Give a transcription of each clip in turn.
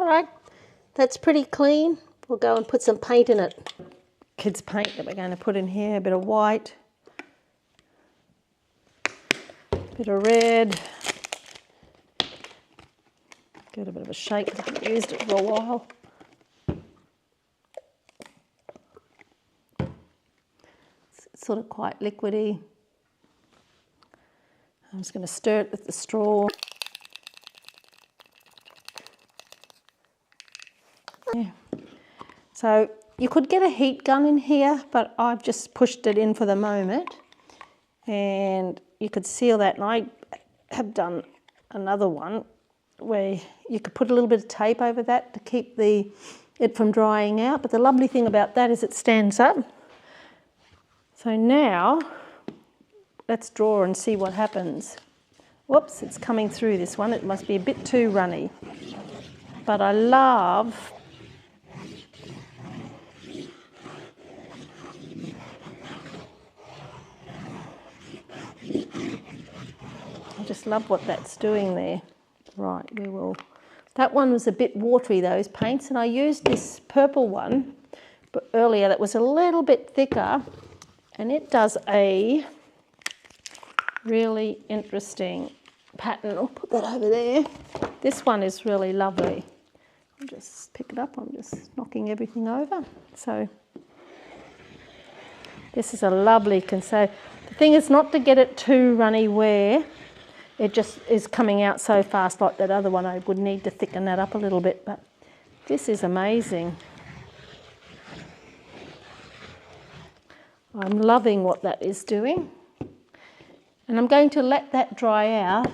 All right, that's pretty clean. We'll go and put some paint in it. Kids' paint that we're going to put in here, a bit of white, a bit of red. Give it a bit of a shake, I haven't used it for a while. It's sort of quite liquidy. I'm just going to stir it with the straw. Yeah. So you could get a heat gun in here, but I've just pushed it in for the moment. And you could seal that, and I have done another one where you could put a little bit of tape over that to keep it from drying out. But the lovely thing about that is it stands up. So now let's draw and see what happens. Whoops, it's coming through this one. It must be a bit too runny. But I love what that's doing there. Right, we will. That one was a bit watery, those paints, and I used this purple one but earlier that was a little bit thicker, and it does a really interesting pattern. I'll put that over there. This one is really lovely. I'll just pick it up. I'm just knocking everything over. So this is a lovely, so the thing is not to get it too runny where it just is coming out so fast like that other one. I would need to thicken that up a little bit, but this is amazing. I'm loving what that is doing. And I'm going to let that dry out,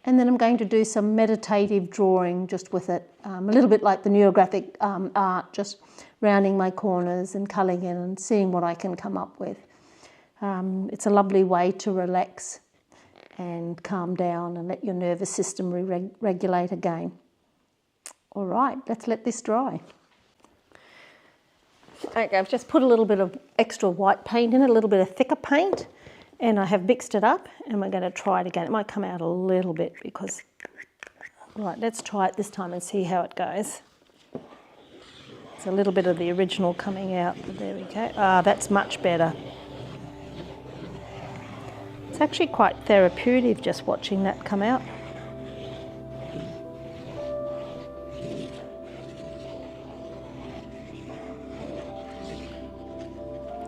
and then I'm going to do some meditative drawing just with it, a little bit like the neurographic art, just rounding my corners and colouring in and seeing what I can come up with. It's a lovely way to relax and calm down and let your nervous system regulate again. All right, let's let this dry. Okay, I've just put a little bit of extra white paint in it, a little bit of thicker paint, and I have mixed it up, and we're going to try it again. It might come out a little bit because... Right, let's try it this time and see how it goes. It's a little bit of the original coming out. There we go. Ah, that's much better. It's actually quite therapeutic just watching that come out.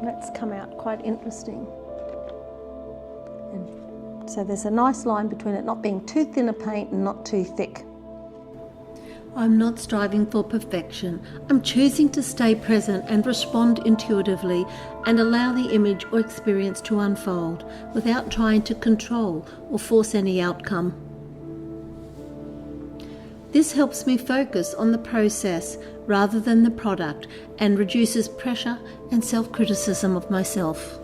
That's come out quite interesting. And so there's a nice line between it not being too thin a paint and not too thick. I'm not striving for perfection. I'm choosing to stay present and respond intuitively and allow the image or experience to unfold without trying to control or force any outcome. This helps me focus on the process rather than the product and reduces pressure and self-criticism of myself.